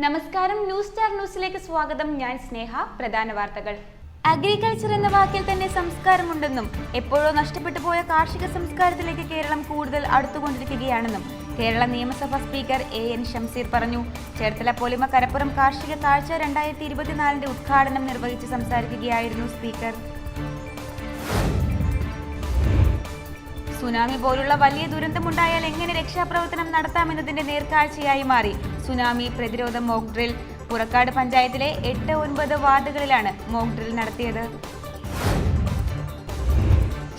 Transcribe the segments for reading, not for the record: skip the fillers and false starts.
നമസ്കാരം, news star ന്യൂസിലേക്ക് സ്വാഗതം. ഞാൻ സ്നേഹ. പ്രധാന വാർത്തകൾ. അഗ്രികൾച്ചർ എന്ന വാക്കിൽ തന്നെ സംസ്കാരമുണ്ടെന്നും എപ്പോഴോ നഷ്ടപ്പെട്ടു പോയ കാർഷിക സംസ്കാരത്തിലേക്ക് കേരളം കൂടുതൽ അടുത്തുകൊണ്ടിരിക്കുകയാണെന്നും കേരള നിയമസഭാ സ്പീക്കർ AN ഷംസീർ പറഞ്ഞു. ചേർത്തല പൊലിമ കരപ്പുറം കാർഷിക കാഴ്ച 2024 ഉദ്ഘാടനം നിർവഹിച്ച് സംസാരിക്കുകയായിരുന്നു സ്പീക്കർ. സുനാമി പോലുള്ള വലിയ ദുരന്തമുണ്ടായാൽ എങ്ങനെ രക്ഷാപ്രവർത്തനം നടത്താമെന്നതിന്റെ നേർക്കാഴ്ചയായി മാറി സുനാമി പ്രതിരോധ മോക്ക് ഡ്രിൽ. പുറക്കാട് പഞ്ചായത്തിലെ 8-9 വാർഡുകളിലാണ് മോക്ക് ഡ്രിൽ നടത്തിയത്.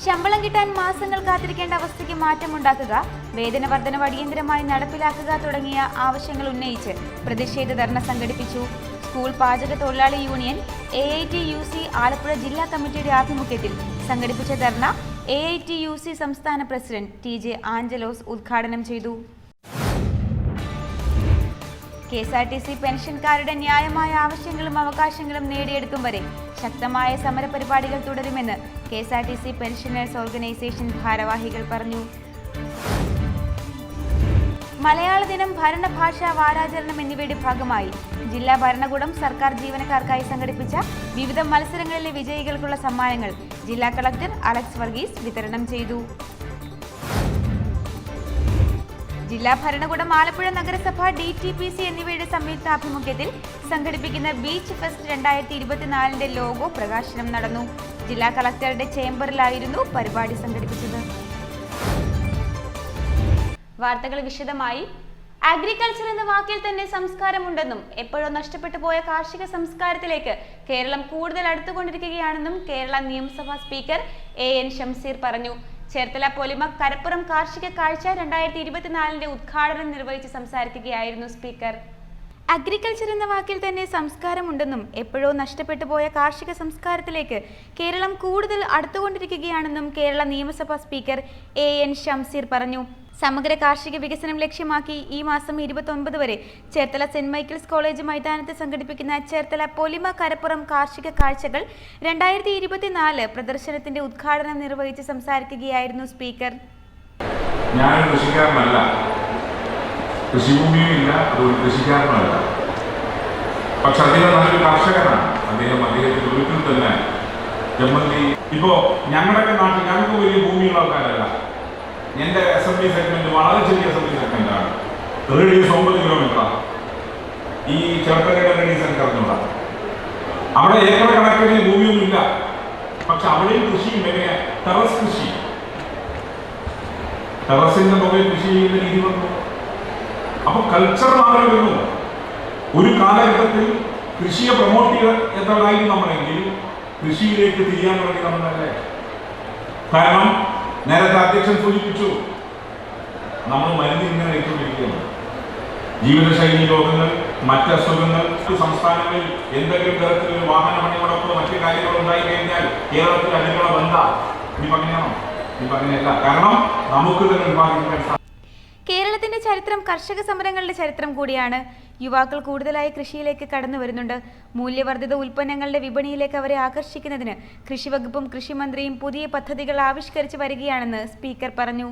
ശമ്പളം കിട്ടാൻ മാസങ്ങൾ കാത്തിരിക്കേണ്ട അവസ്ഥയ്ക്ക് മാറ്റമുണ്ടാക്കുക, വേതന വർധനവ് അടിയന്തരമായി നടപ്പിലാക്കുക തുടങ്ങിയ ആവശ്യങ്ങൾ ഉന്നയിച്ച് പ്രതിഷേധ ധർണ സംഘടിപ്പിച്ചു. സ്കൂൾ പാചക തൊഴിലാളി യൂണിയൻ AITUC ആലപ്പുഴ ജില്ലാ കമ്മിറ്റിയുടെ ആഭിമുഖ്യത്തിൽ സംഘടിപ്പിച്ച ധർണ AITUC സംസ്ഥാന പ്രസിഡന്റ് TJ ആഞ്ചലോസ് ഉദ്ഘാടനം ചെയ്തു. KSRTC പെൻഷൻകാരുടെ ന്യായമായ ആവശ്യങ്ങളും അവകാശങ്ങളും നേടിയെടുക്കും വരെ ശക്തമായ സമരപരിപാടികൾ തുടരുമെന്ന് KSRTC പെൻഷനേഴ്സ് ഓർഗനൈസേഷൻ ഭാരവാഹികൾ പറഞ്ഞു. മലയാള ദിനം, ഭരണഭാഷാ വാരാചരണം എന്നിവയുടെ ഭാഗമായി ജില്ലാ ഭരണകൂടം സർക്കാർ ജീവനക്കാർക്കായി സംഘടിപ്പിച്ച വിവിധ മത്സരങ്ങളിലെ വിജയികൾക്കുള്ള സമ്മാനങ്ങൾ ജില്ലാ കളക്ടർ അലക്സ് വർഗീസ് വിതരണം ചെയ്തു. ജില്ലാ ഭരണകൂടം, ആലപ്പുഴ നഗരസഭ, DTPC എന്നിവയുടെ സംയുക്താഭിമുഖ്യത്തിൽ സംഘടിപ്പിക്കുന്ന ബീച്ച് ഫെസ്റ്റ് 2024 ലോഗോ പ്രകാശനം നടന്നു. ജില്ലാ കളക്ടറുടെ ചേംബറിലായിരുന്നു പരിപാടി സംഘടിപ്പിച്ചത്. വാർത്തകൾ വിശദമായി. അഗ്രികൾച്ചർ എന്ന വാക്കിൽ തന്നെ സംസ്കാരമുണ്ടെന്നും എപ്പോഴോ നഷ്ടപ്പെട്ടു പോയ കാർഷിക സംസ്കാരത്തിലേക്ക് കേരളം കൂടുതൽ അടുത്തുകൊണ്ടിരിക്കുകയാണെന്നും കേരള നിയമസഭാ സ്പീക്കർ AN ഷംസീർ പറഞ്ഞു. ചേർത്തല പൊലിമ കരപ്പുറം കാർഷിക കാഴ്ച 2024 ഉദ്ഘാടനം നിർവഹിച്ച് സംസാരിക്കുകയായിരുന്നു സ്പീക്കർ. അഗ്രികൾച്ചർ എന്ന വാക്കിൽ തന്നെ സംസ്കാരമുണ്ടെന്നും എപ്പോഴോ നഷ്ടപ്പെട്ടു പോയ കാർഷിക സംസ്കാരത്തിലേക്ക് കേരളം കൂടുതൽ അടുത്തുകൊണ്ടിരിക്കുകയാണെന്നും കേരള നിയമസഭാ സ്പീക്കർ AN ഷംസീർ പറഞ്ഞു. സമഗ്ര കാർഷിക വികസനം ലക്ഷ്യമാക്കി ഈ മാസം 29 വരെ ചേർത്തല സെന്റ് മൈക്കിൾസ് കോളേജ് മൈതാനത്ത് സംഘടിപ്പിക്കുന്ന ചേർത്തല പൊലിമ കരപ്പുറം കാർഷിക കാഴ്ചകൾ 2024 പ്രദർശനത്തിന്റെ ഉദ്ഘാടനം നിർവഹിച്ച് സംസാരിക്കുകയായിരുന്നു സ്പീക്കർ. ഞാൻ കൃഷിക്കാരനല്ല, കൃഷിഭൂമിയുമില്ല, അതുകൊണ്ട് കൃഷിക്കാരനല്ല. പക്ഷെ അദ്ദേഹം നല്ലൊരു കർഷകനാണ്. അദ്ദേഹത്തിന്റെ ഒരിക്കൽ തന്നെ ജമ്മന്തി. ഇപ്പോ ഞങ്ങളുടെയൊക്കെ നാട്ടിൽ ഞങ്ങൾക്ക് വലിയ ഭൂമിയുള്ള ആൾക്കാരല്ല. എൻ്റെ അസംബ്ലി സെഗ്മെന്റ് വളരെ ചെറിയ അസംബ്ലി സെഗ്മെന്റാണ്. റേഡിയസ് 9 കിലോമീറ്ററാണ്. ഈ ചേർത്തലയുടെ റേഡിയസ് എനിക്ക് അറിഞ്ഞൂടാ. അവിടെ ഏക്കർ കണക്കിന് ഭൂമിയൊന്നുമില്ല. പക്ഷെ അവിടെയും കൃഷിയും എങ്ങനെ ടെറസ് കൃഷി, ടെറസിന്റെ മുകളിൽ കൃഷി ചെയ്യുന്ന രീതി വന്നു. അപ്പൊ കൾച്ചർ മാറി വരുന്നു. ഒരു കാലഘട്ടത്തിൽ കൃഷിയെ പ്രൊമോട്ട് ചെയ്തതായിരുന്നു നമ്മളെങ്കിൽ കൃഷിയിലേക്ക് തിരിയാൻ തുടങ്ങി നമ്മളല്ലേ. കാരണം നേരത്തെ അധ്യക്ഷൻ സൂചിപ്പിച്ചു, നമ്മൾ മരുന്ന് ഇങ്ങനെ കഴിച്ചുകൊണ്ടിരിക്കുകയാണ്. ജീവിതശൈലി രോഗങ്ങൾ, മറ്റ് അസുഖങ്ങൾ, സംസ്ഥാനങ്ങളിൽ എന്തെങ്കിലും തരത്തിലൊരു വാഹന പണിമുടക്കോ മറ്റു കാര്യങ്ങളോ ഉണ്ടായി കഴിഞ്ഞാൽ കേരളത്തിൽ അതിനുള്ള ബന്ധ നീ പറഞ്ഞാണോ? നീ പറഞ്ഞല്ല. കാരണം നമുക്ക് തന്നെ വിഭാഗിക്കാൻ. കേരളത്തിന്റെ ചരിത്രം കർഷക സമരങ്ങളുടെ ചരിത്രം കൂടിയാണ്. യുവാക്കൾ കൂടുതലായി കൃഷിയിലേക്ക് കടന്നു വരുന്നുണ്ട്. മൂല്യവർദ്ധിത ഉൽപ്പന്നങ്ങളുടെ വിപണിയിലേക്ക് അവരെ ആകർഷിക്കുന്നതിന് കൃഷിവകുപ്പും കൃഷിമന്ത്രിയും പുതിയ പദ്ധതികൾ ആവിഷ്കരിച്ചു വരികയാണെന്ന് സ്പീക്കർ പറഞ്ഞു.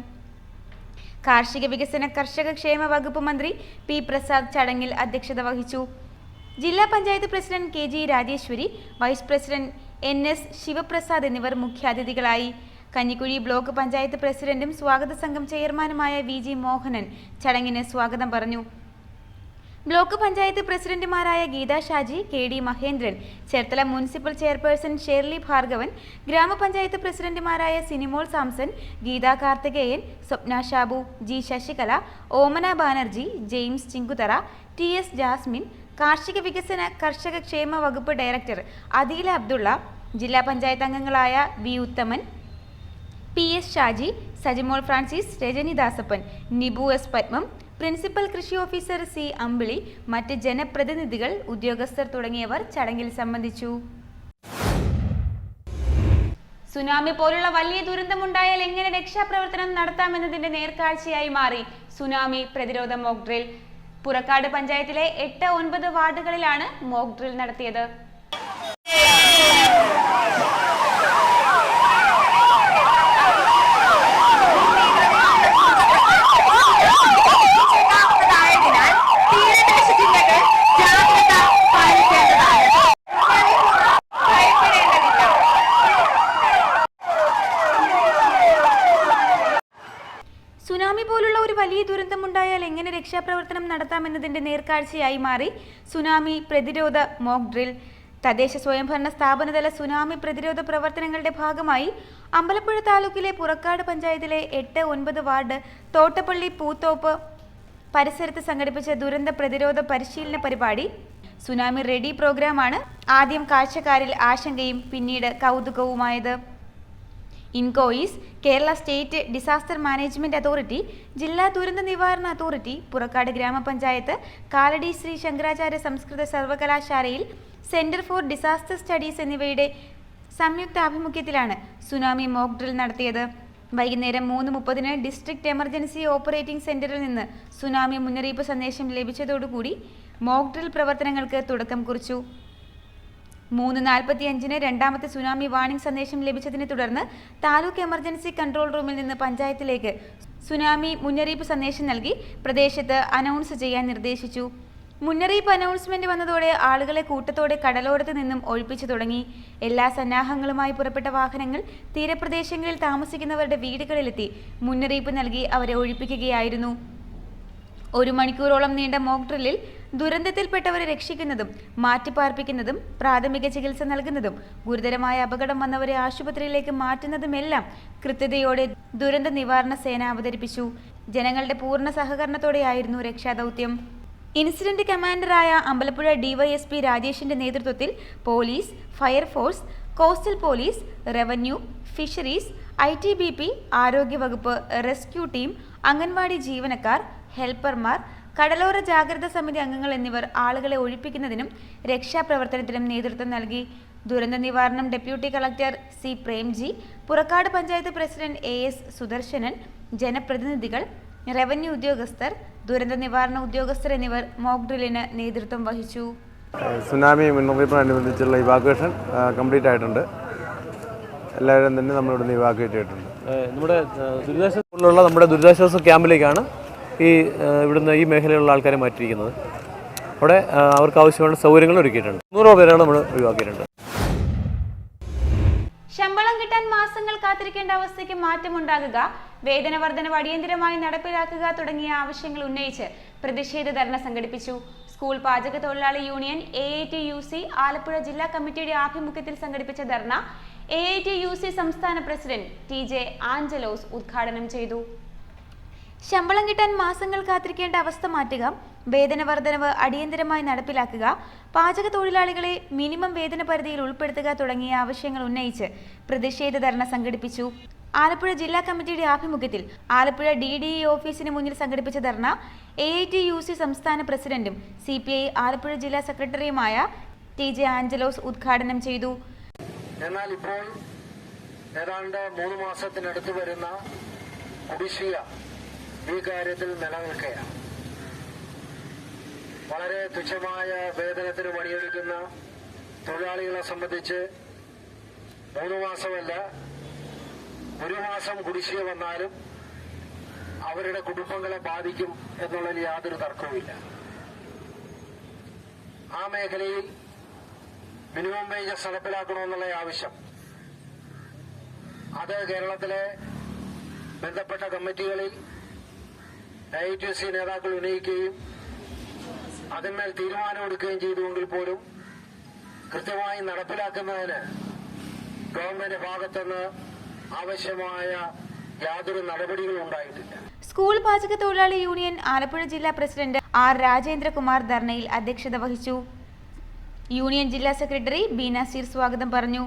കാർഷിക വികസന കർഷക ക്ഷേമ വകുപ്പ് മന്ത്രി P പ്രസാദ് ചടങ്ങിൽ അധ്യക്ഷത വഹിച്ചു. ജില്ലാ panchayat president KG Rajeshwari, vice president NS Sivaprasad എന്നിവർ മുഖ്യാതിഥികളായി. കഞ്ഞിക്കുഴി ബ്ലോക്ക് പഞ്ചായത്ത് പ്രസിഡന്റും സ്വാഗത സംഘം ചെയർമാനുമായ VG മോഹനൻ ചടങ്ങിന് സ്വാഗതം പറഞ്ഞു. ബ്ലോക്ക് പഞ്ചായത്ത് പ്രസിഡന്റുമാരായ Geetha Shaji, KD Mahendran, Cherthala municipal chairperson Shirley Bhargavan, ഗ്രാമപഞ്ചായത്ത് പ്രസിഡന്റുമാരായ സിനിമോൾ സാംസൺ, ഗീത കാർത്തികേയൻ, സ്വപ്ന ഷാബു, G ശശികല, ഓമന ബാനർജി, ജെയിംസ് ചിങ്കുതറ, TS ജാസ്മിൻ, കാർഷിക വികസന കർഷക ക്ഷേമ വകുപ്പ് ഡയറക്ടർ അദീല അബ്ദുള്ള, ജില്ലാ പഞ്ചായത്ത് അംഗങ്ങളായ V Uthaman, PS Shaji, Sajimol Francis, Rajani Dasappan, Nibu S Padmam, principal കൃഷി ഓഫീസർ C അമ്പിളി, മറ്റ് ജനപ്രതിനിധികൾ, ഉദ്യോഗസ്ഥർ തുടങ്ങിയവർ ചടങ്ങിൽ സംബന്ധിച്ചു. സുനാമി പോലുള്ള വലിയ ദുരന്തമുണ്ടായാൽ എങ്ങനെ രക്ഷാപ്രവർത്തനം നടത്താമെന്നതിന്റെ നേർക്കാഴ്ചയായി മാറി സുനാമി പ്രതിരോധ മോക്ക് ഡ്രിൽ. പുറക്കാട് പഞ്ചായത്തിലെ 8-9 വാർഡുകളിലാണ് മോക്ക് ഡ്രിൽ നടത്തിയത്. എങ്ങനെ രക്ഷാപ്രവർത്തനം നടത്താമെന്നതിന്റെ നേർക്കാഴ്ചയായി മാറി സുനാമി പ്രതിരോധ മോക്ക് ഡ്രിൽ. തദ്ദേശ സ്വയംഭരണ സ്ഥാപനതല സുനാമി പ്രതിരോധ പ്രവർത്തനങ്ങളുടെ ഭാഗമായി അമ്പലപ്പുഴ താലൂക്കിലെ പുറക്കാട് പഞ്ചായത്തിലെ 8, 9 വാർഡ് തോട്ടപ്പള്ളി പൂത്തോപ്പ് പരിസരത്ത് സംഘടിപ്പിച്ച ദുരന്ത പ്രതിരോധ പരിശീലന പരിപാടി സുനാമി റെഡി പ്രോഗ്രാമാണ് ആദ്യം കാഴ്ചക്കാരിൽ ആശങ്കയും പിന്നീട് കൗതുകവുമായത്. INCOIS, Kerala state disaster management authority, ജില്ലാ ദുരന്ത നിവാരണ അതോറിറ്റി, പുറക്കാട് ഗ്രാമപഞ്ചായത്ത്, കാലടി ശ്രീ ശങ്കരാചാര്യ സംസ്കൃത സർവകലാശാലയിൽ സെന്റർ ഫോർ ഡിസാസ്റ്റർ സ്റ്റഡീസ് എന്നിവയുടെ സംയുക്താഭിമുഖ്യത്തിലാണ് സുനാമി മോക്ക് ഡ്രിൽ നടത്തിയത്. വൈകുന്നേരം 3:30 ഡിസ്ട്രിക്ട് എമർജൻസി ഓപ്പറേറ്റിംഗ് സെന്ററിൽ നിന്ന് സുനാമി മുന്നറിയിപ്പ് സന്ദേശം ലഭിച്ചതോടുകൂടി മോക്ക് ഡ്രിൽ പ്രവർത്തനങ്ങൾക്ക് തുടക്കം കുറിച്ചു. 3:45 രണ്ടാമത്തെ സുനാമി വാർണിംഗ് സന്ദേശം ലഭിച്ചതിനെ തുടർന്ന് താലൂക്ക് എമർജൻസി കൺട്രോൾ റൂമിൽ നിന്ന് പഞ്ചായത്തിലേക്ക് സുനാമി മുന്നറിയിപ്പ് സന്ദേശം നൽകി പ്രദേശത്ത് അനൗൺസ് ചെയ്യാൻ നിർദ്ദേശിച്ചു. മുന്നറിയിപ്പ് അനൗൺസ്മെന്റ് വന്നതോടെ ആളുകളെ കൂട്ടത്തോടെ കടലോരത്ത് നിന്നും ഒഴിപ്പിച്ചു തുടങ്ങി. എല്ലാ സന്നാഹങ്ങളുമായി പുറപ്പെട്ട വാഹനങ്ങൾ തീരപ്രദേശങ്ങളിൽ താമസിക്കുന്നവരുടെ വീടുകളിലെത്തി മുന്നറിയിപ്പ് നൽകി അവരെ ഒഴിപ്പിക്കുകയായിരുന്നു. 1 മണിക്കൂറോളം നീണ്ട മോക്ക് ഡ്രില്ലിൽ ദുരന്തത്തിൽപ്പെട്ടവരെ രക്ഷിക്കുന്നതും മാറ്റിപ്പാർപ്പിക്കുന്നതും പ്രാഥമിക ചികിത്സ നൽകുന്നതും ഗുരുതരമായ അപകടം വന്നവരെ ആശുപത്രിയിലേക്ക് മാറ്റുന്നതുമെല്ലാം കൃത്യതയോടെ ദുരന്ത നിവാരണ സേന അവതരിപ്പിച്ചു. ജനങ്ങളുടെ പൂർണ്ണ സഹകരണത്തോടെയായിരുന്നു രക്ഷാദൗത്യം. ഇൻസിഡന്റ് കമാൻഡറായ അമ്പലപ്പുഴ ഡിവൈഎസ്പി രാജേഷിന്റെ നേതൃത്വത്തിൽ police, fire force, coastal police, revenue, fisheries, ITBP, ആരോഗ്യവകുപ്പ്, റെസ്ക്യൂ ടീം, അംഗൻവാടി ജീവനക്കാർ, ഹെൽപ്പർമാർ, കടലോര ജാഗ്രതാ സമിതി അംഗങ്ങൾ എന്നിവർ ആളുകളെ ഒഴിപ്പിക്കുന്നതിനും രക്ഷാപ്രവർത്തനത്തിനും നേതൃത്വം നൽകി. ദുരന്ത നിവാരണം deputy collector C. Premji, Purakkad panchayat president AS. Sudarsanan, ജനപ്രതിനിധികൾ, റവന്യൂ ഉദ്യോഗസ്ഥർ, ദുരന്ത നിവാരണ ഉദ്യോഗസ്ഥർ എന്നിവർ മോക്ക് ഡ്രില്ലിന് നേതൃത്വം വഹിച്ചു. സുനാമി മുന്നറിയിപ്പിനനുബന്ധിച്ചുള്ള ഇവാക്വേഷൻ കംപ്ലീറ്റ് ആയിട്ടുണ്ട്. എല്ലാവരും തന്നെ നമ്മളിവിടെ ഇവാക്വേറ്റ് ചെയ്തിട്ടുണ്ട്. നമ്മുടെ ദുരിതാശ്വാസ ക്യാമ്പിലേക്കാണ് ഇവിടുന്ന് ഈ മേഖലയിലുള്ള ആൾക്കാരെ മാറ്റിയിരിക്കുന്നത്. അവിടെ അവർക്ക് ആവശ്യമായ സൗകര്യങ്ങൾ ഒരുക്കിയിട്ടുണ്ട്. 100 പേരാണ് നമ്മൾ ഒഴിവാക്കിയിട്ടുണ്ട്. ശമ്പളം കിട്ടാൻ മാസങ്ങൾ കാത്തിരിക്കേണ്ട അവസ്ഥയ്ക്ക് മാറ്റമുണ്ടാകുക, വേതന വർധനവ് അടിയന്തരമായി നടപ്പിലാക്കുക തുടങ്ങിയ ആവശ്യങ്ങൾ ഉന്നയിച്ച് പ്രതിഷേധ ധർണ സംഘടിപ്പിച്ചു. സ്കൂൾ പാചക തൊഴിലാളി യൂണിയൻ AITUC ആലപ്പുഴ ജില്ലാ കമ്മിറ്റിയുടെ ആഭിമുഖ്യത്തിൽ സംഘടിപ്പിച്ച ധർണ AITUC സംസ്ഥാന പ്രസിഡന്റ് TJ ആഞ്ചലോസ് ഉദ്ഘാടനം ചെയ്തു. ശമ്പളം കിട്ടാൻ മാസങ്ങൾ കാത്തിരിക്കേണ്ട അവസ്ഥ മാറ്റുക, വേതന വർധനവ് അടിയന്തരമായി നടപ്പിലാക്കുക, പാചക തൊഴിലാളികളെ മിനിമം വേതന പരിധിയിൽ ഉൾപ്പെടുത്തുക തുടങ്ങിയ ആവശ്യങ്ങൾ ഉന്നയിച്ച് പ്രതിഷേധ ധർണ സംഘടിപ്പിച്ചു. ആലപ്പുഴ ജില്ലാ കമ്മിറ്റിയുടെ ആഭിമുഖ്യത്തിൽ ആലപ്പുഴ DDE ഓഫീസിന് മുന്നിൽ സംഘടിപ്പിച്ച ധർണ AITUC സംസ്ഥാന പ്രസിഡന്റും CPI ആലപ്പുഴ ജില്ലാ സെക്രട്ടറിയുമായ TJ ആഞ്ചലോസ് ഉദ്ഘാടനം ചെയ്തു. എന്നാൽ ഇപ്പോൾ ഏതാണ്ട് 3 മാസത്തിനടുത്ത് വരുന്ന കുടിശ്ശിക ഈ കാര്യത്തിൽ നിലനിൽക്കുകയാണ്. വളരെ തുച്ഛമായ വേതനത്തിന് പണിയെടുക്കുന്ന തൊഴിലാളികളെ സംബന്ധിച്ച് 3 മാസമല്ല 1 മാസം കുടിശ്ശിക വന്നാലും അവരുടെ കുടുംബങ്ങളെ ബാധിക്കും എന്നുള്ളതിൽ യാതൊരു തർക്കവുമില്ല. ആ മേഖലയിൽ മിനിമം വേജസ് നടപ്പിലാക്കണമെന്നുള്ള ആവശ്യം അത് കേരളത്തിലെ ബന്ധപ്പെട്ട കമ്മിറ്റികളിൽ AITUC നേതാക്കൾ ഉന്നയിക്കുകയും അതിന്മേൽ തീരുമാനമെടുക്കുകയും ചെയ്തുവെങ്കിൽ പോലും കൃത്യമായി നടപ്പിലാക്കുന്നതിന് ഗവൺമെന്റ് ഭാഗത്തുനിന്ന് ആവശ്യമായ യാതൊരു നടപടികളും ഉണ്ടായിട്ടില്ല. സ്കൂൾ പാചക തൊഴിലാളി യൂണിയൻ ആലപ്പുഴ ജില്ലാ പ്രസിഡന്റ് R. രാജേന്ദ്രകുമാർ ധർണയിൽ അധ്യക്ഷത വഹിച്ചു. യൂണിയൻ ജില്ലാ സെക്രട്ടറി B. നസീർ സ്വാഗതം പറഞ്ഞു.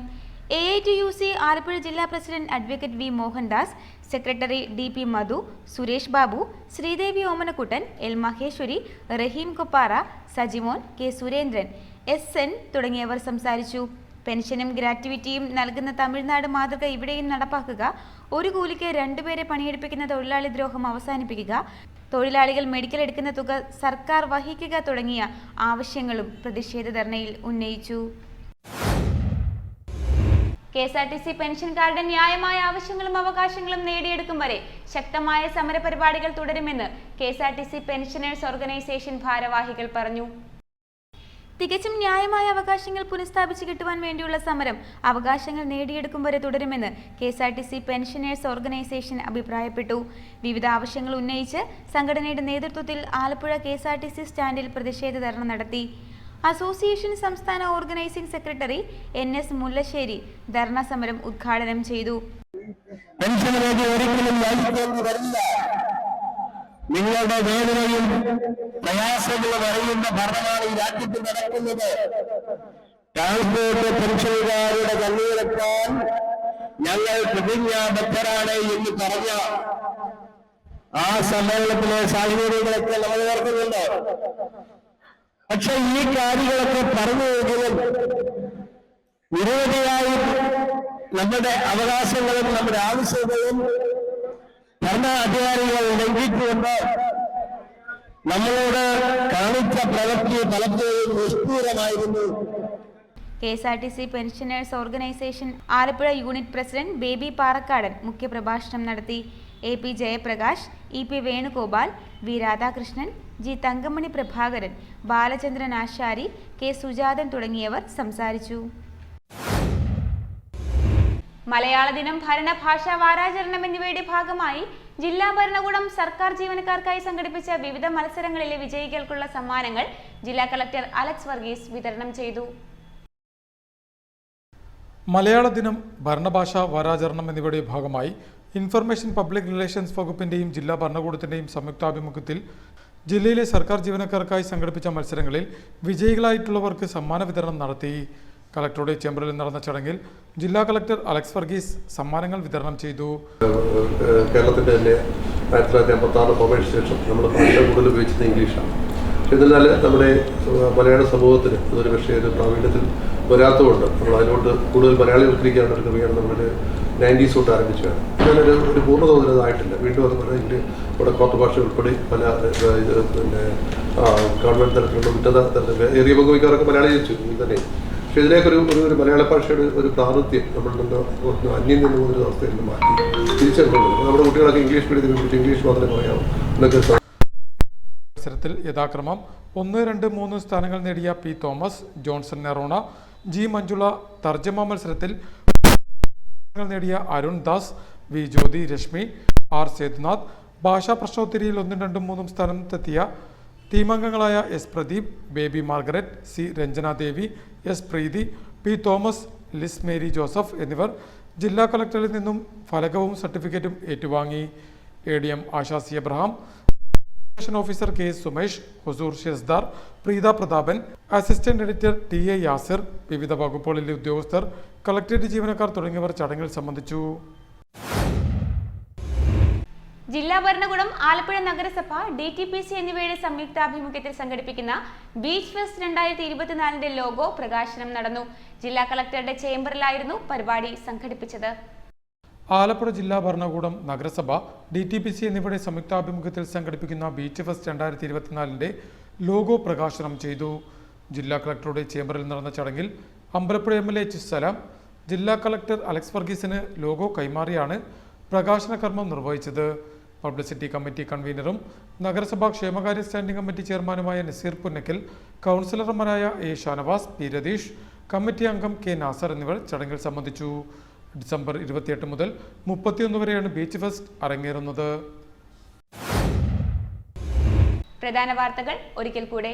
AITUC ആലപ്പുഴ ജില്ലാ president advocate V. Mohandas, secretary DP മധു, സുരേഷ് ബാബു, ശ്രീദേവി ഓമനക്കുട്ടൻ, L. മഹേശ്വരി, റഹീം കൊപ്പാറ, സജിമോൻ, K. സുരേന്ദ്രൻ, SN തുടങ്ങിയവർ സംസാരിച്ചു. പെൻഷനും ഗ്രാറ്റുവിറ്റിയും നൽകുന്ന തമിഴ്നാട് മാതൃക ഇവിടെയും നടപ്പാക്കുക, ഒരു കൂലിക്ക് 2 പേരെ പണിയെടുപ്പിക്കുന്ന തൊഴിലാളി ദ്രോഹം അവസാനിപ്പിക്കുക, തൊഴിലാളികൾ മെഡിക്കൽ എടുക്കുന്ന തുക സർക്കാർ വഹിക്കുക തുടങ്ങിയ ആവശ്യങ്ങളും പ്രതിഷേധ ധർണയിൽ ഉന്നയിച്ചു. KSRTC പെൻഷൻകാരുടെ ന്യായമായ ആവശ്യങ്ങളും അവകാശങ്ങളും നേടിയെടുക്കും വരെ ശക്തമായ സമരപരിപാടികൾ തുടരുമെന്ന് KSRTC പെൻഷനേഴ്സ് ഓർഗനൈസേഷൻ ഭാരവാഹികൾ പറഞ്ഞു. തികച്ചും ന്യായമായ അവകാശങ്ങൾ പുനഃസ്ഥാപിച്ചു കിട്ടുവാൻ വേണ്ടിയുള്ള സമരം അവകാശങ്ങൾ നേടിയെടുക്കും വരെ തുടരുമെന്ന് KSRTC പെൻഷനേഴ്സ് ഓർഗനൈസേഷൻ അഭിപ്രായപ്പെട്ടു. വിവിധ ആവശ്യങ്ങൾ ഉന്നയിച്ച് സംഘടനയുടെ നേതൃത്വത്തിൽ ആലപ്പുഴ KSRTC സ്റ്റാൻഡിൽ പ്രതിഷേധ ധർണ നടത്തി. അസോസിയേഷൻ സംസ്ഥാന ഓർഗനൈസിംഗ് സെക്രട്ടറി NS മുല്ലശ്ശേരി ധർണ സമരം ഉദ്ഘാടനം ചെയ്തു. നിങ്ങളുടെ വേദനയും പ്രയാസങ്ങളും അറിയുന്ന ഭരണമാണ് ഈ രാജ്യത്ത് നടക്കുന്നത്. ട്രാൻസ്പോർട്ട് പെൻഷനുകാരുടെ കണ്ണീരക്കാൻ ഞങ്ങൾ പ്രതിജ്ഞാബദ്ധരാണ് എന്ന് പറഞ്ഞ ആ സമ്മേളനത്തിലെ സാഹചര്യങ്ങളൊക്കെ നമ്മൾ ഓർക്കുന്നുണ്ട്. പക്ഷെ ഈ കാര്യങ്ങളൊക്കെ പറഞ്ഞുവെങ്കിലും നിരവധിയായി നമ്മുടെ അവകാശങ്ങളും നമ്മുടെ ആവശ്യങ്ങളും ഭരണാധികാരികൾ ലംഘിച്ചുകൊണ്ട് നമ്മളോട് കാണിച്ച പ്രവൃത്തി പലപ്പോഴും നിഷ്ഠൂരമായിരുന്നു. KSRTC pensioners organisation Alappuzha unit president baby Parakkadan മുഖ്യപ്രഭാഷണം നടത്തി. AP Jayaprakash, EP Venugopal, V Radhakrishnan, G Thankamani Prabhakaran, Balachandran ആശാരി, K സുജാതൻ തുടങ്ങിയവർ സംസാരിച്ചു. മലയാള ദിനം, ഭരണഭാഷാ വാരാചരണം എന്നിവയുടെ ഭാഗമായി ജില്ലാ ഭരണകൂടം സർക്കാർ ജീവനക്കാർക്കായി സംഘടിപ്പിച്ച വിവിധ മത്സരങ്ങളിലെ വിജയികൾക്കുള്ള സമ്മാനങ്ങൾ ജില്ലാ കളക്ടർ അലക്സ് വർഗീസ് വിതരണം ചെയ്തു. മലയാള ദിനം, ഭരണഭാഷാ വാരാചരണം എന്നിവയുടെ ഭാഗമായി ഇൻഫർമേഷൻ പബ്ലിക് റിലേഷൻസ് വകുപ്പിന്റെയും ജില്ലാ ഭരണകൂടത്തിന്റെയും സംയുക്താഭിമുഖ്യത്തിൽ ജില്ലയിലെ സർക്കാർ ജീവനക്കാർക്കായി സംഘടിപ്പിച്ച മത്സരങ്ങളിൽ വിജയികളായിട്ടുള്ളവർക്ക് സമ്മാന വിതരണം നടത്തി. കളക്ടറുടെ ചേംബറിൽ നടന്ന ചടങ്ങിൽ ജില്ലാ കളക്ടർ അലക്സ് വർഗീസ് സമ്മാനങ്ങൾ വിതരണം ചെയ്തു. കേരളത്തിൻ്റെ തന്നെ 1956 ഫോർമേഷൻ ശേഷം നമ്മൾ ഭാഷ കൂടുതൽ ഉപയോഗിച്ചത് ഇംഗ്ലീഷാണ്. പക്ഷെ എന്നാൽ നമ്മുടെ മലയാള സമൂഹത്തിന് അതൊരു പക്ഷേ ഒരു പ്രാവീണ്യത്തിൽ വരാത്തതുകൊണ്ട് നമ്മൾ അതിനോട് കൂടുതൽ മലയാളിവൽക്കരിക്കാനുള്ള ഒരു ക്രമീകരണം നമ്മുടെ 90s തൊട്ട് ആരംഭിച്ചതാണ്. എന്നാലൊരു പൂർണ്ണ തോതിലതായിട്ടില്ല. വീണ്ടും അതുപോലെ ഇവിടെ കോർട്ട് ഭാഷ ഉൾപ്പെടെ പല പിന്നെ ഗവൺമെൻറ് തലത്തിലുള്ള ഉന്നത തലത്തിൽ ഏറിയ പങ്കുവയ്ക്കാറൊക്കെ മലയാളി ജനിച്ചു തന്നെ. പക്ഷേ ഇതിലേക്കൊരു ഒരു മലയാള ഭാഷയുടെ ഒരു പ്രാതിനിധ്യം നമ്മളിൽ നിന്ന് അന്യം നിന്ന് പോകുന്നൊരു അവസ്ഥയിൽ നിന്ന് മാറ്റി തിരിച്ചറിഞ്ഞുകൊണ്ട് നമ്മുടെ കുട്ടികളൊക്കെ ഇംഗ്ലീഷ് മീഡിയത്തിൽ വിളിച്ച് ഇംഗ്ലീഷ് മാത്രമേ പറയാവൂ എന്നൊക്കെ. മത്സരത്തിൽ യഥാക്രമം 1, 2, 3 സ്ഥാനങ്ങൾ നേടിയ P തോമസ്, ജോൺസൺ നെറോണ, G മഞ്ജുള, തർജ്ജമ മത്സരത്തിൽ നേടിയ അരുൺ ദാസ്, V ജ്യോതി രശ്മി, R സേതുനാഥ്, ഭാഷാ പ്രശ്നോത്തരിയിൽ 1, 2, 3 സ്ഥാനത്തെത്തിയ ടീമംഗങ്ങളായ S Pradeep, Baby Margaret, C Ranjana Devi, S Preethi, P Thomas, Liz Mary Joseph എന്നിവർ ജില്ലാ കളക്ടറിൽ നിന്നും ഫലകവും സർട്ടിഫിക്കറ്റും ഏറ്റുവാങ്ങി. ADM Asha C Abraham, officer KS Sumesh, ഹുസൂർ ഷെസ്ദാർ, Preetha Prathapan, assistant editor TA Yasir, വിവിധ വകുപ്പുകളിലെ ഉദ്യോഗസ്ഥർ, കളക്ടറേറ്റ് ജീവനക്കാർ തുടങ്ങിയവർ ചടങ്ങിൽ സംബന്ധിച്ചു. ജില്ലാ ഭരണകൂടം, ആലപ്പുഴ നഗരസഭ, DTPC എന്നിവയുടെ സംയുക്താഭിമുഖ്യത്തിൽ സംഘടിപ്പിക്കുന്ന ബീച്ച് ഫെസ്റ്റ് 2024 ലോഗോ പ്രകാശനം നടന്നു. ജില്ലാ കളക്ടറുടെ ചേംബറിലായിരുന്നു പരിപാടി സംഘടിപ്പിച്ചത്. ആലപ്പുഴ ജില്ലാ ഭരണകൂടം, നഗരസഭ, DTPC എന്നിവയുടെ സംയുക്താഭിമുഖ്യത്തിൽ സംഘടിപ്പിക്കുന്ന ബീച്ച് ഫെസ്റ്റ് 2024 ലോഗോ പ്രകാശനം ചെയ്തു. ജില്ലാ കളക്ടറുടെ ചേംബറിൽ നടന്ന ചടങ്ങിൽ അമ്പലപ്പുഴ MLA H സലാം, ജില്ലാ കളക്ടർ അലക്സ് വർഗീസിന് ലോഗോ കൈമാറിയാണ് പ്രകാശന കർമ്മം നിർവഹിച്ചത്. പബ്ലിസിറ്റി കമ്മിറ്റി കൺവീനറും നഗരസഭാ ക്ഷേമകാര്യ സ്റ്റാൻഡിംഗ് കമ്മിറ്റി ചെയർമാനുമായ നസീർ പുന്നക്കൽ, കൗൺസിലർമാരായ A Shanavas, P Ratheesh, committee അംഗം K നാസർ എന്നിവർ ചടങ്ങിൽ സംബന്ധിച്ചു. ഡിസംബർ 28 മുതൽ 31 വരെയാണ് ബീച്ച് ഫെസ്റ്റ് അരങ്ങേറുന്നത്. പ്രധാന വാർത്തകൾ ഒരിക്കൽ കൂടെ.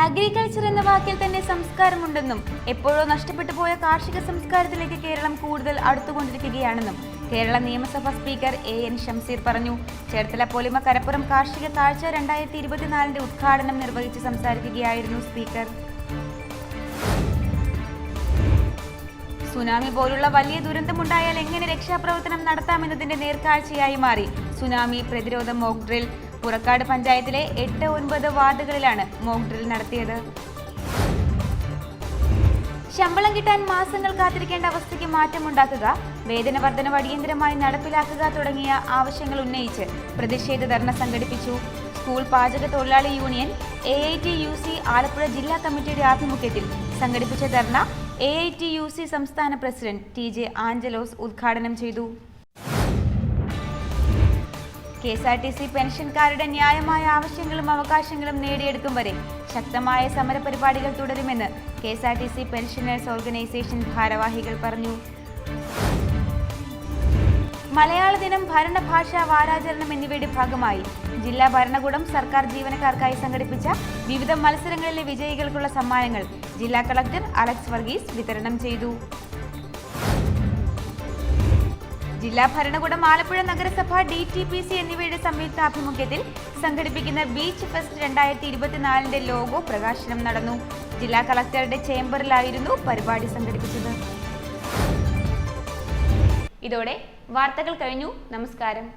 അഗ്രികൾച്ചർ എന്ന വാക്കിൽ തന്നെ സംസ്കാരമുണ്ടെന്നും എപ്പോഴോ നഷ്ടപ്പെട്ടു പോയ കാർഷിക സംസ്കാരത്തിലേക്ക് കേരളം കൂടുതൽ അടുത്തുകൊണ്ടിരിക്കുകയാണെന്നും കേരള നിയമസഭാ സ്പീക്കർ AN ഷംസീർ പറഞ്ഞു. ചേർത്തല പൊലിമ കരപ്പുറം കാർഷിക കാഴ്ച 2024 ഉദ്ഘാടനം നിർവഹിച്ച് സംസാരിക്കുകയായിരുന്നു സ്പീക്കർ. സുനാമി പോലുള്ള വലിയ ദുരന്തമുണ്ടായാൽ എങ്ങനെ രക്ഷാപ്രവർത്തനം നടത്താമെന്നതിന്റെ നേർക്കാഴ്ചയായി മാറി സുനാമി പ്രതിരോധ മോക്ക് ഡ്രിൽ. പുറക്കാട് പഞ്ചായത്തിലെ 8, 9 വാർഡുകളിലാണ് മോക്ക് ഡ്രിൽ നടത്തിയത്. ശമ്പളം കിട്ടാൻ മാസങ്ങൾ കാത്തിരിക്കേണ്ട അവസ്ഥയ്ക്ക് മാറ്റമുണ്ടാക്കുക, വേതന വർധനവ് അടിയന്തരമായി നടപ്പിലാക്കുക തുടങ്ങിയ ആവശ്യങ്ങൾ ഉന്നയിച്ച് പ്രതിഷേധ ധർണ സംഘടിപ്പിച്ചു. സ്കൂൾ പാചക തൊഴിലാളി യൂണിയൻ AITUC ആലപ്പുഴ ജില്ലാ കമ്മിറ്റിയുടെ ആഭിമുഖ്യത്തിൽ സംഘടിപ്പിച്ച ധർണ AITUC സംസ്ഥാന പ്രസിഡന്റ് TJ ആഞ്ചലോസ് ഉദ്ഘാടനം ചെയ്തു. KSRTC പെൻഷൻകാരുടെ ന്യായമായ ആവശ്യങ്ങളും അവകാശങ്ങളും നേടിയെടുക്കും വരെ ശക്തമായ സമരപരിപാടികൾ തുടരുമെന്ന് KSRTC പെൻഷനേഴ്സ് ഓർഗനൈസേഷൻ ഭാരവാഹികൾ പറഞ്ഞു. മലയാള ദിനം, ഭരണഭാഷാ വാരാചരണം എന്നിവയുടെ ഭാഗമായി ജില്ലാ ഭരണകൂടം സർക്കാർ ജീവനക്കാർക്കായി സംഘടിപ്പിച്ച വിവിധ മത്സരങ്ങളിലെ വിജയികൾക്കുള്ള സമ്മാനങ്ങൾ ജില്ലാ കളക്ടർ അലക്സ് വർഗീസ് വിതരണം ചെയ്തു. ജില്ലാ ഭരണകൂടം, ആലപ്പുഴ നഗരസഭ, DTPC എന്നിവയുടെ സംയുക്താഭിമുഖ്യത്തിൽ സംഘടിപ്പിക്കുന്ന ബീച്ച് ഫെസ്റ്റ് 2024 ലോഗോ പ്രകാശനം നടന്നു. ജില്ലാ കളക്ടറുടെ ചേംബറിലായിരുന്നു പരിപാടി സംഘടിപ്പിച്ചത്. ഇതോടെ വാർത്തകൾ കഴിഞ്ഞു. നമസ്കാരം.